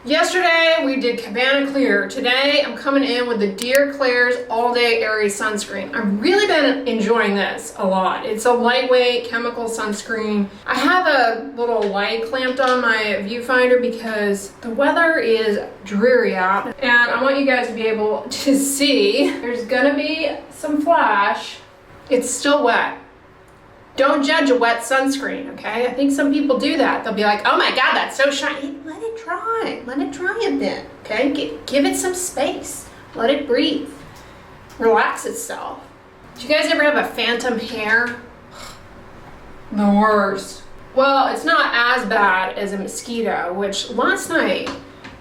Yesterday we did Cabana Clear. Today I'm coming in with the Dear Claire's All Day Airy Sunscreen. I've really been enjoying this a lot. It's a lightweight chemical sunscreen. I have a little light clamped on my viewfinder because the weather is dreary out and I want you guys to be able to see. There's gonna be some flash. It's still wet. Don't judge a wet sunscreen, okay? I think some people do that. They'll be like, oh my God, that's so shiny. Let it dry. Let it dry a bit, okay? Give it some space. Let it breathe. Relax itself. Do you guys ever have a phantom hair? The worst. Well, it's not as bad as a mosquito, which last night,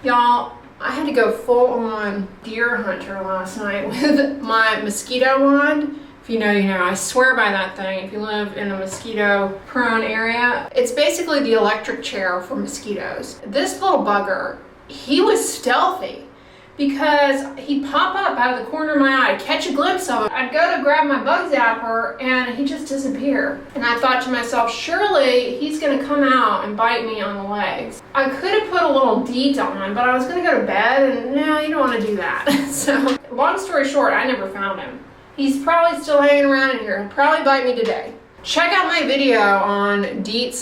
y'all, I had to go full on deer hunter last night with my mosquito wand. If you know, you know. I swear by that thing. If you live in a mosquito prone area, it's basically the electric chair for mosquitoes. This little bugger, he was stealthy because he'd pop up out of the corner of my eye, catch a glimpse of him. I'd go to grab my bug zapper and he'd just disappear. And I thought to myself, surely he's gonna come out and bite me on the legs. I could have put a little DEET on, but I was gonna go to bed and no, you don't wanna do that. So long story short, I never found him. He's probably still hanging around in here. He'll probably bite me today. Check out my video on DEET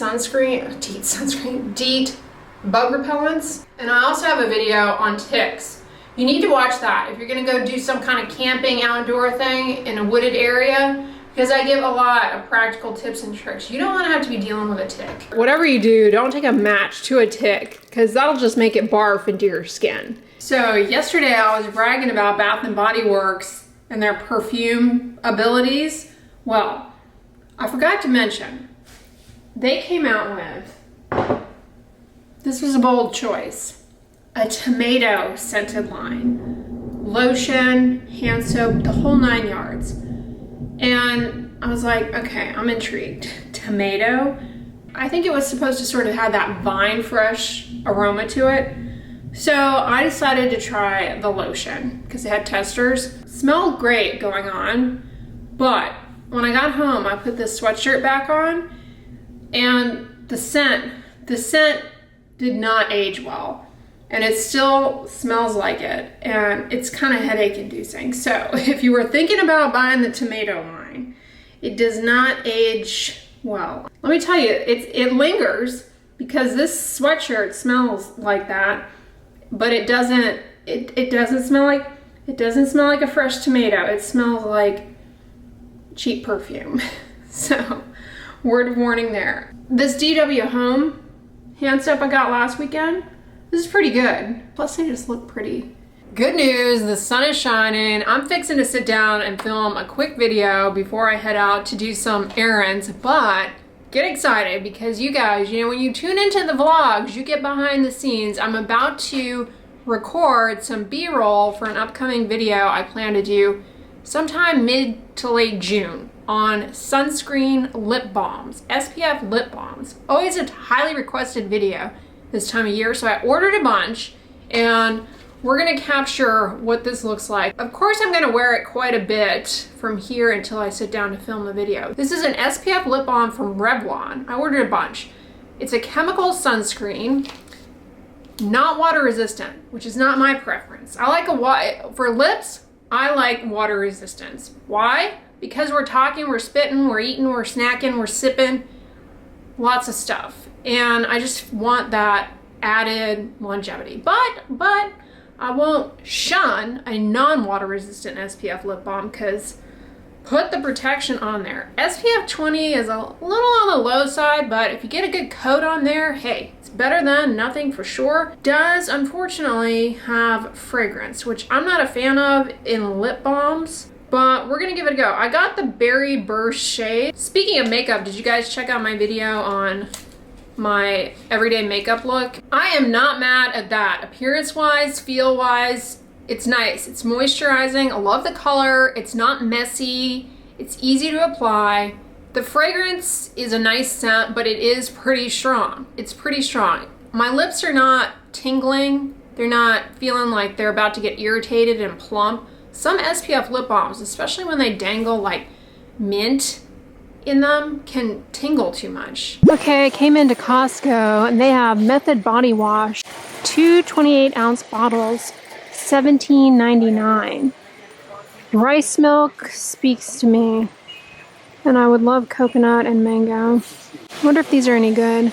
bug repellents. And I also have a video on ticks. You need to watch that if you're gonna go do some kind of camping outdoor thing in a wooded area, because I give a lot of practical tips and tricks. You don't wanna have to be dealing with a tick. Whatever you do, don't take a match to a tick, because that'll just make it barf into your skin. So yesterday I was bragging about Bath & Body Works and their perfume abilities. Well, I forgot to mention, they came out with, this was a bold choice, a tomato scented line. Lotion, hand soap, the whole 9 yards. And I was like, okay, I'm intrigued. Tomato? I think it was supposed to sort of have that vine fresh aroma to it. So I decided to try the lotion because it had testers. Smelled great going on, but when I got home, I put this sweatshirt back on and the scent did not age well. And it still smells like it and it's kind of headache inducing. So if you were thinking about buying the tomato line, it does not age well. Let me tell you, it lingers because this sweatshirt smells like that. But it doesn't smell like a fresh tomato. It smells like cheap perfume. So, word of warning there. This DW Home hand soap I got last weekend, this is pretty good. Plus they just look pretty. Good news, the sun is shining. I'm fixing to sit down and film a quick video before I head out to do some errands, but get excited because you guys, you know, when you tune into the vlogs, you get behind the scenes. I'm about to record some B-roll for an upcoming video I plan to do sometime mid to late June on sunscreen lip balms, SPF lip balms. Always a highly requested video this time of year, so I ordered a bunch and we're gonna capture what this looks like. Of course, I'm gonna wear it quite a bit from here until I sit down to film the video. This is an SPF lip balm from Revlon. I ordered a bunch. It's a chemical sunscreen, not water resistant, which is not my preference. I like for lips, I like water resistance. Why? Because we're talking, we're spitting, we're eating, we're snacking, we're sipping, lots of stuff. And I just want that added longevity. But I won't shun a non-water resistant SPF lip balm because put the protection on there. SPF 20 is a little on the low side, but if you get a good coat on there, hey, it's better than nothing for sure. Does unfortunately have fragrance, which I'm not a fan of in lip balms, but we're gonna give it a go. I got the Berry Burst shade. Speaking of makeup, did you guys check out my video on my everyday makeup look? I am not mad at that. Appearance wise, feel wise, it's nice. It's moisturizing. I love the color. It's not messy. It's easy to apply. The fragrance is a nice scent, but it is pretty strong. It's pretty strong. My lips are not tingling. They're not feeling like they're about to get irritated and plump. Some SPF lip balms, especially when they dangle like mint in them can tingle too much. Okay, I came into Costco and they have Method Body Wash, 2 28-ounce bottles, $17.99. Rice milk speaks to me, and I would love coconut and mango. I wonder if these are any good.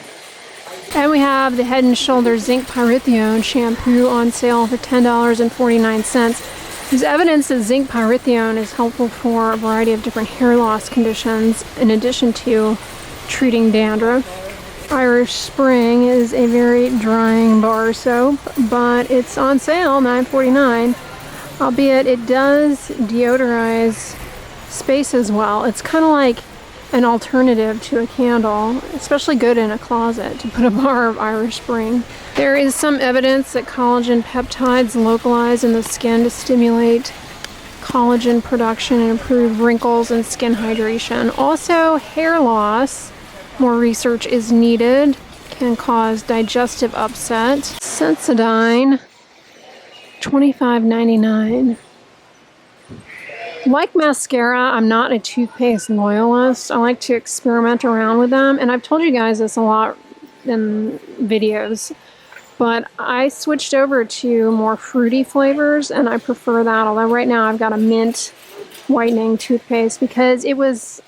And we have the Head & Shoulders Zinc Pyrithione shampoo on sale for $10.49. There's evidence that zinc pyrithione is helpful for a variety of different hair loss conditions in addition to treating dandruff. Irish Spring is a very drying bar soap, but it's on sale, $9.49. Albeit it does deodorize space as well. It's kind of like an alternative to a candle, especially good in a closet to put a bar of Irish Spring. There is some evidence that collagen peptides localize in the skin to stimulate collagen production and improve wrinkles and skin hydration. Also, hair loss, more research is needed, can cause digestive upset. Sensodyne, $25.99. Like mascara, I'm not a toothpaste loyalist. I like to experiment around with them, and I've told you guys this a lot in videos, but I switched over to more fruity flavors and I prefer that, although right now I've got a mint whitening toothpaste because it was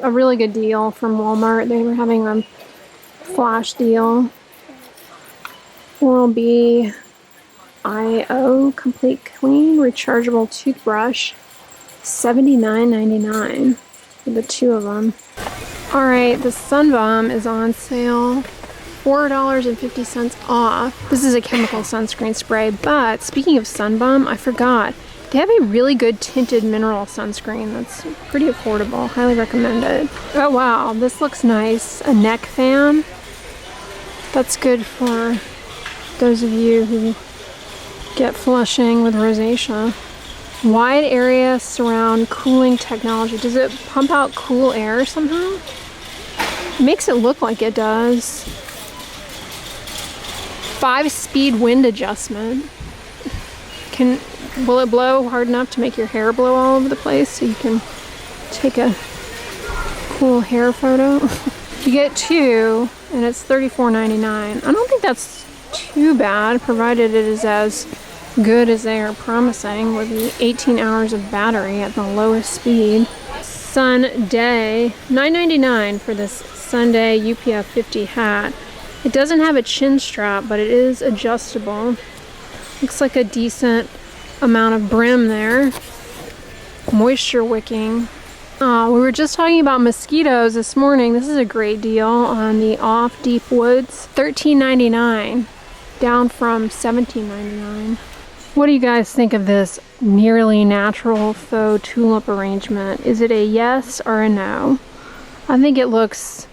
a really good deal from Walmart. They were having a flash deal. Oral-B IO Complete Clean Rechargeable Toothbrush, $79.99 for the 2 of them. Alright, the Sun Balm is on sale, $4.50 off. This is a chemical sunscreen spray, but speaking of Sun Balm, I forgot. They have a really good tinted mineral sunscreen that's pretty affordable. Highly recommend it. Oh wow, this looks nice. A neck fan. That's good for those of you who get flushing with rosacea. Wide area surround cooling technology. Does it pump out cool air somehow? It makes it look like it does. 5-speed wind adjustment. Will it blow hard enough to make your hair blow all over the place so you can take a cool hair photo? You get 2 and it's $34.99. I don't think that's too bad, provided it is as good as they are promising with the 18 hours of battery at the lowest speed. Sun Day, $9.99 for this Sunday UPF 50 hat. It doesn't have a chin strap, but it is adjustable. Looks like a decent amount of brim there. Moisture wicking. We were just talking about mosquitoes this morning. This is a great deal on the Off Deep Woods, $13.99, down from $17.99. What do you guys think of this nearly natural faux tulip arrangement? Is it a yes or a no? I think it looks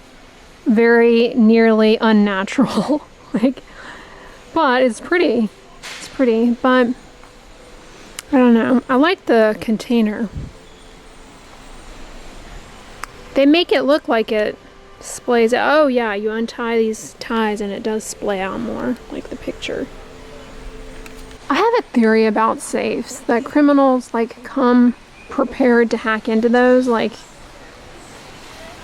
very nearly unnatural. But it's pretty. It's pretty, but I don't know. I like the container. They make it look like it splays out. Oh yeah, you untie these ties and it does splay out more, like the picture. I have a theory about safes, that criminals come prepared to hack into those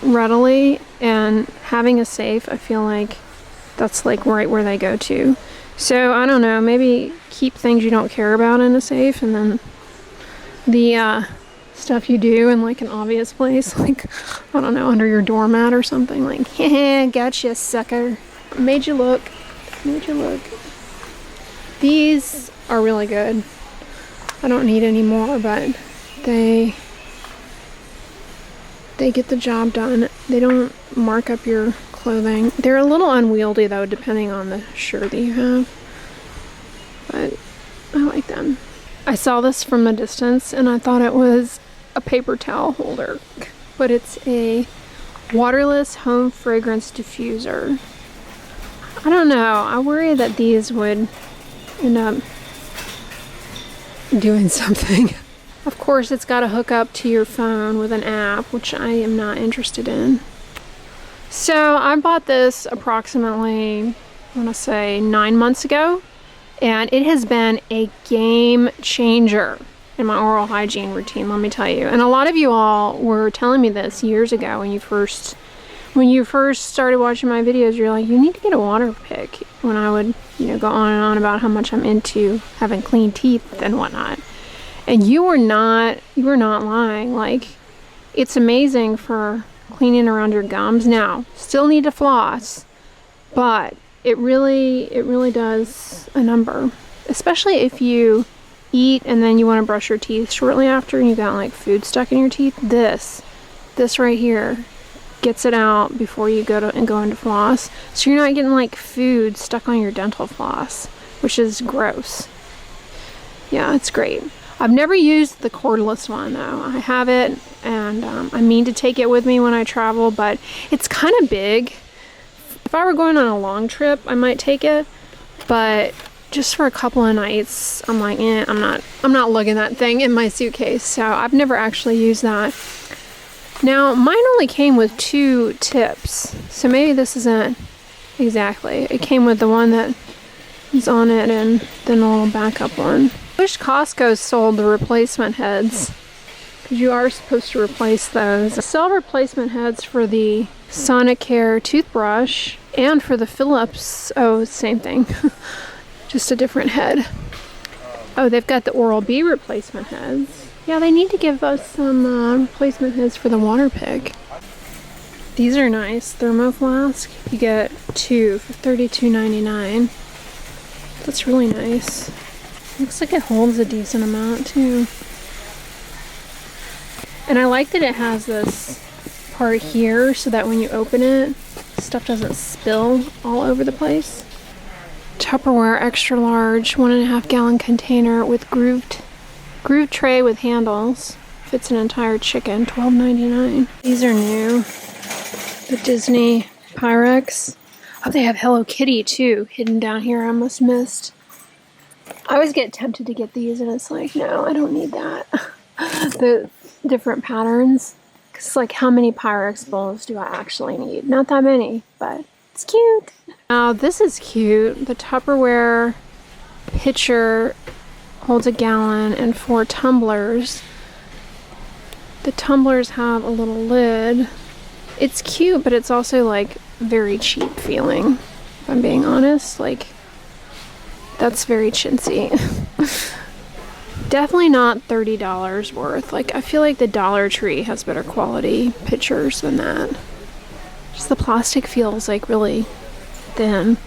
readily, and having a safe, I feel like that's right where they go to. So I don't know, maybe keep things you don't care about in a safe, and then the stuff you do in an obvious place, I don't know, under your doormat or something, yeah, gotcha, sucker. Made you look. These are really good. I don't need any more, but they get the job done. They don't mark up your clothing. They're a little unwieldy though, depending on the shirt that you have, but I like them. I saw this from a distance and I thought it was a paper towel holder, but it's a waterless home fragrance diffuser. I don't know, I worry that these would end up doing something. Of course, it's got to hook up to your phone with an app, which I am not interested in. So I bought this approximately, I want to say 9 months ago, and it has been a game changer. in my oral hygiene routine, let me tell you. And a lot of you all were telling me this years ago when you first started watching my videos. You're like, you need to get a water pick. When I would, you know, go on and on about how much I'm into having clean teeth and whatnot. And you were not lying. Like, it's amazing for cleaning around your gums. Now, still need to floss, but it really does a number. Especially if you eat and then you want to brush your teeth shortly after and you got like food stuck in your teeth. This right here gets it out before you go into floss. So you're not getting like food stuck on your dental floss, which is gross. Yeah, it's great. I've never used the cordless one though. I have it, and I mean to take it with me when I travel, but it's kind of big. If I were going on a long trip, I might take it, but just for a couple of nights, I'm like, I'm not lugging that thing in my suitcase. So I've never actually used that. Now, mine only came with 2 tips, so maybe this isn't exactly. It came with the one that is on it and then a little backup one. I wish Costco sold the replacement heads, because you are supposed to replace those. I sell replacement heads for the Sonicare toothbrush and for the Philips. Oh, same thing. Just a different head. Oh, they've got the Oral-B replacement heads. Yeah, they need to give us some replacement heads for the water pick. These are nice. Thermo flask. You get 2 for $32.99. That's really nice. Looks like it holds a decent amount too. And I like that it has this part here so that when you open it, stuff doesn't spill all over the place. Tupperware extra large 1.5 gallon container with grooved tray with handles. Fits an entire chicken, $12.99. These are new. The Disney Pyrex. Oh, they have Hello Kitty too, hidden down here. I almost missed. I always get tempted to get these and it's like, no, I don't need that. The different patterns. Because like, how many Pyrex bowls do I actually need? Not that many, but it's cute. Now this is cute. The Tupperware pitcher holds 1 gallon and 4 tumblers. The tumblers have a little lid. It's cute, but it's also like very cheap feeling, if I'm being honest. Like, that's very chintzy. Definitely not $30 worth. Like, I feel like the Dollar Tree has better quality pitchers than that. Just the plastic feels like really thin.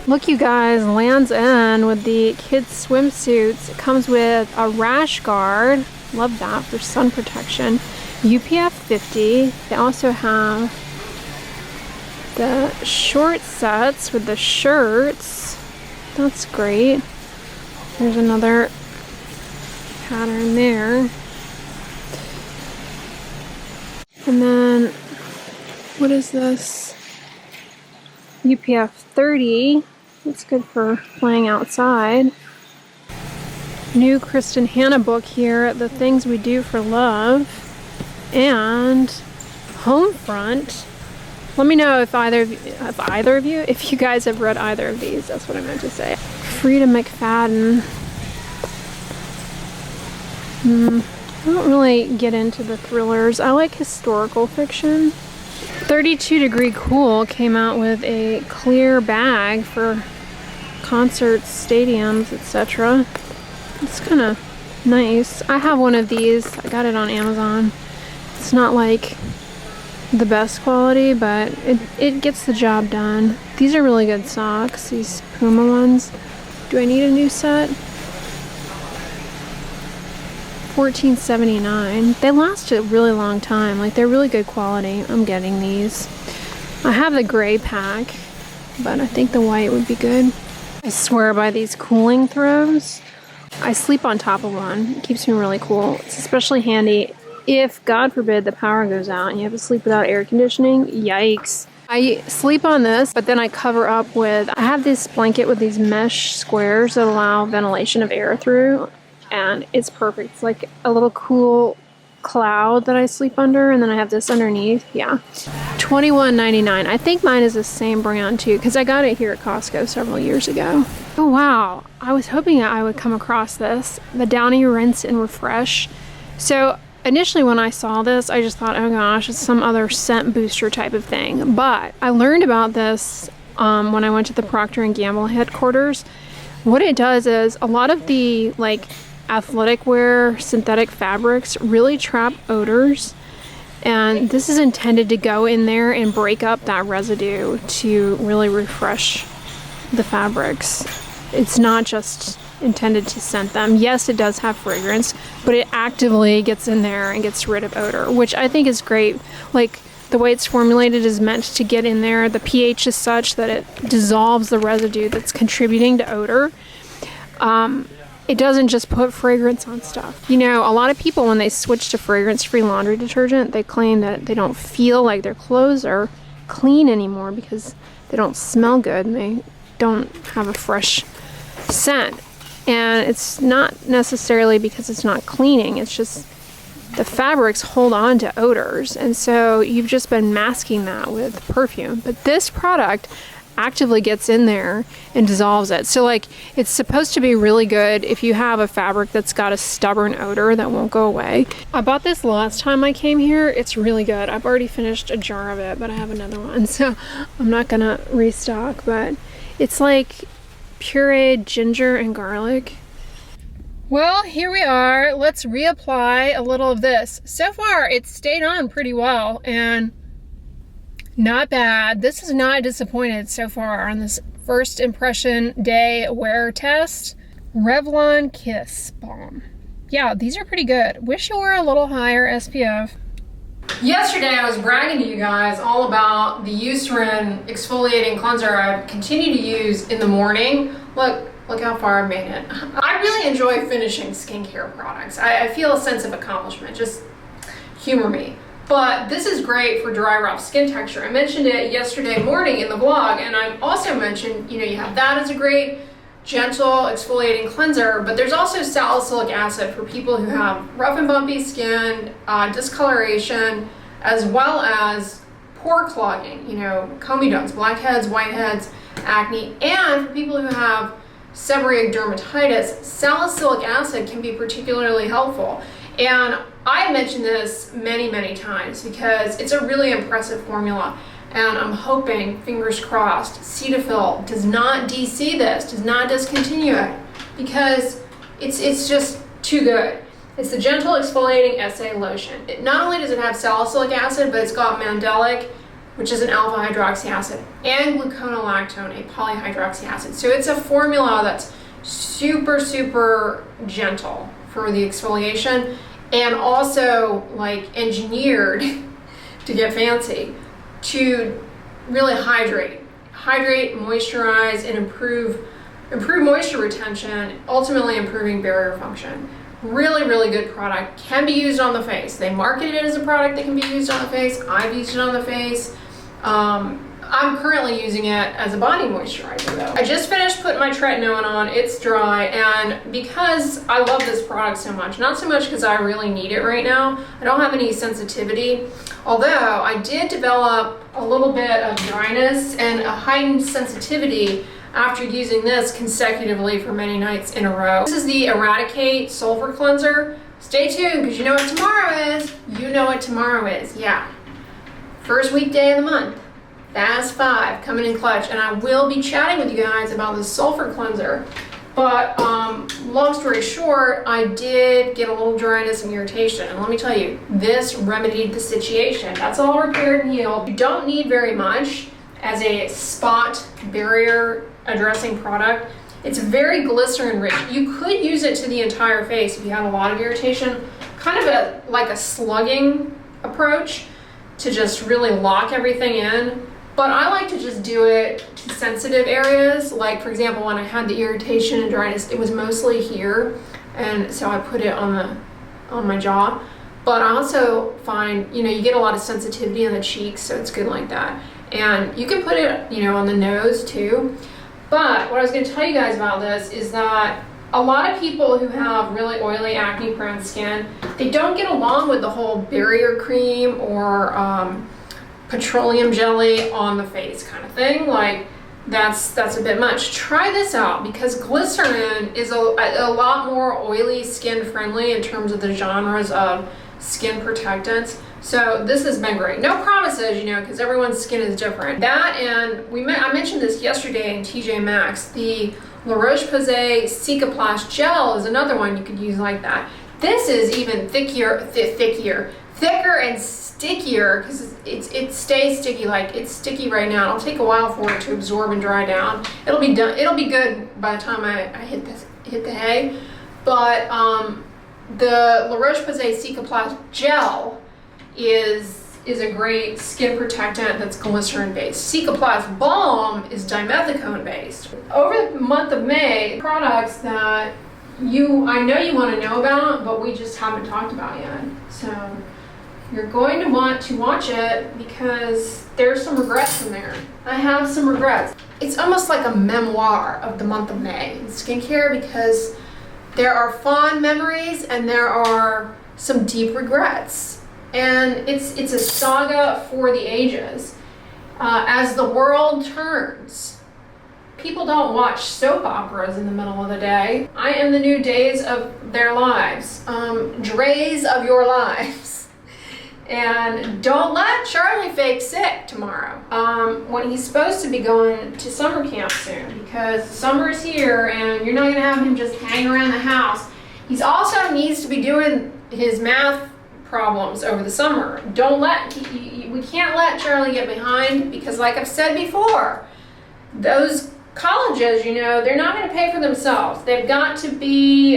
Look, you guys, Land's End with the kids swimsuits. It comes with a rash guard. Love that for sun protection. UPF 50. They also have the short sets with the shirts. That's great. There's another pattern there. And then, what is this? UPF 30. It's good for playing outside. New Kristen Hanna book here, The Things We Do for Love. And Homefront. Let me know if if you guys have read either of these. That's what I meant to say. Frida McFadden. I don't really get into the thrillers. I like historical fiction. 32 Degree Cool came out with a clear bag for concerts, stadiums, etc. It's kind of nice. I have one of these. I got it on Amazon. It's not like the best quality, but it gets the job done. These are really good socks, these Puma ones. Do I need a new set? $14.79. They last a really long time. Like, they're really good quality. I'm getting these. I have the gray pack, but I think the white would be good. I swear by these cooling throws. I sleep on top of one. It keeps me really cool. It's especially handy if, God forbid, the power goes out and you have to sleep without air conditioning. Yikes. I sleep on this, but then I cover up with, I have this blanket with these mesh squares that allow ventilation of air through, and it's perfect. It's like a little cool cloud that I sleep under, and then I have this underneath. Yeah. $21.99. I think mine is the same brand too, because I got it here at Costco several years ago. Oh wow, I was hoping that I would come across this, the Downey Rinse and Refresh. So initially when I saw this, I just thought, oh gosh, it's some other scent booster type of thing. But I learned about this when I went to the Procter & Gamble headquarters. What it does is a lot of the like athletic wear synthetic fabrics really trap odors. And this is intended to go in there and break up that residue to really refresh the fabrics. It's not just intended to scent them. Yes, it does have fragrance, but it actively gets in there and gets rid of odor, which I think is great. Like the way it's formulated is meant to get in there. The pH is such that it dissolves the residue that's contributing to odor. It doesn't just put fragrance on stuff. You know, a lot of people, when they switch to fragrance-free laundry detergent, they claim that they don't feel like their clothes are clean anymore because they don't smell good and they don't have a fresh scent. And it's not necessarily because it's not cleaning, it's just the fabrics hold on to odors, and so you've just been masking that with perfume. But this product actively gets in there and dissolves it. So like, it's supposed to be really good if you have a fabric that's got a stubborn odor that won't go away. I bought this last time I came here. It's really good. I've already finished a jar of it, but I have another one, so I'm not gonna restock. But it's like pureed ginger and garlic. Well, here we are. Let's reapply a little of this. So far, it's stayed on pretty well and not bad. This is not disappointed so far on this first impression day wear test. Revlon Kiss Balm. Yeah, these are pretty good. Wish you were a little higher SPF. Yesterday I was bragging to you guys all about the Eucerin Exfoliating Cleanser I continue to use in the morning. Look how far I've made it. I really enjoy finishing skincare products. I feel a sense of accomplishment. Just humor me. But this is great for dry, rough skin texture. I mentioned it yesterday morning in the vlog, and I also mentioned, you know, you have that as a great, gentle exfoliating cleanser, but there's also salicylic acid for people who have rough and bumpy skin, discoloration, as well as pore clogging, you know, comedones, blackheads, whiteheads, acne, and for people who have seborrheic dermatitis, salicylic acid can be particularly helpful. And I mentioned this many, many times because it's a really impressive formula. And I'm hoping, fingers crossed, Cetaphil does not DC this, does not discontinue it, because it's just too good. It's the Gentle Exfoliating Essay Lotion. Not only does it have salicylic acid, but it's got mandelic, which is an alpha hydroxy acid, and gluconolactone, a polyhydroxy acid. So it's a formula that's super, super gentle for the exfoliation, and also like engineered to get fancy to really hydrate, moisturize, and improve moisture retention, ultimately improving barrier function. Really, really good product. Can be used on the face. They market it as a product that can be used on the face. I've used it on the face. I'm currently using it as a body moisturizer though. I just finished putting my tretinoin on. It's dry, and because I love this product so much, not so much because I really need it right now, I don't have any sensitivity, although I did develop a little bit of dryness and a heightened sensitivity after using this consecutively for many nights in a row. This is the Eradicate Sulfur Cleanser. Stay tuned, because you know what tomorrow is. You know what tomorrow is, yeah. First weekday of the month. Fast 5 coming in clutch, and I will be chatting with you guys about the sulfur cleanser. But long story short, I did get a little dryness and irritation, and let me tell you, this remedied the situation. That's all repaired and healed. You don't need very much as a spot barrier addressing product. It's very glycerin rich. You could use it to the entire face if you have a lot of irritation, kind of like a slugging approach to just really lock everything in. But I like to just do it to sensitive areas. Like, for example, when I had the irritation and dryness, it was mostly here, and so I put it on my jaw. But I also find, you know, you get a lot of sensitivity in the cheeks, so it's good like that. And you can put it, you know, on the nose too. But what I was going to tell you guys about this is that a lot of people who have really oily, acne-prone skin, they don't get along with the whole barrier cream or petroleum jelly on the face kind of thing. Like, that's a bit much. Try this out because glycerin is a lot more oily skin friendly in terms of the genres of skin protectants. So this has been great. No promises, you know, because everyone's skin is different. That, and I mentioned this yesterday in TJ Maxx, the La Roche-Posay Cicaplast Gel is another one you could use like that. This is even thicker and stickier because it stays sticky. Like it's sticky right now. It'll take a while for it to absorb and dry down. It'll be done. It'll be good by the time I hit the hay. But the La Roche-Posay Cicaplast Gel is a great skin protectant that's glycerin based. Cicaplast Balm is dimethicone based. Over the month of May, products that I know you want to know about, but we just haven't talked about yet. So you're going to want to watch it because there's some regrets in there. I have some regrets. It's almost like a memoir of the month of May in skincare because there are fond memories and there are some deep regrets. And it's a saga for the ages. As the world turns, people don't watch soap operas in the middle of the day. I am the new days of their lives, drays of your lives. And don't let Charlie fake sick tomorrow when he's supposed to be going to summer camp soon because summer is here and you're not going to have him just hang around the house. He also needs to be doing his math problems over the summer. We can't let Charlie get behind because like I've said before, those colleges, you know, they're not going to pay for themselves. They've got to be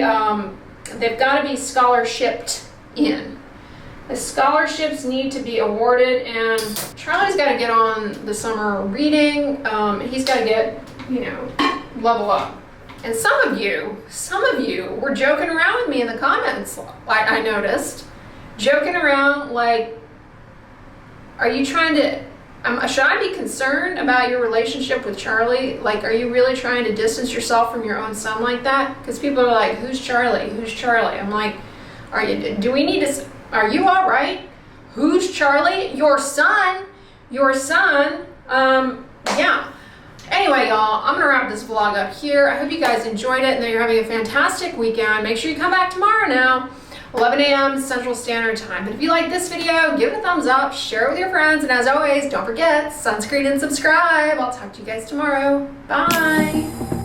scholarshiped in. The scholarships need to be awarded and Charlie's got to get on the summer reading. He's got to get, you know, level up. And some of you were joking around with me in the comments, I noticed. Joking around like, are you trying to, should I be concerned about your relationship with Charlie? Like, are you really trying to distance yourself from your own son like that? Because people are like, who's Charlie? Who's Charlie? I'm like, are you all right? Who's Charlie? Your son. Yeah. Anyway, y'all, I'm gonna wrap this vlog up here. I hope you guys enjoyed it and that you're having a fantastic weekend. Make sure you come back tomorrow now, 11 a.m. Central Standard Time. But if you like this video, give it a thumbs up, share it with your friends, and as always, don't forget, sunscreen and subscribe. I'll talk to you guys tomorrow. Bye.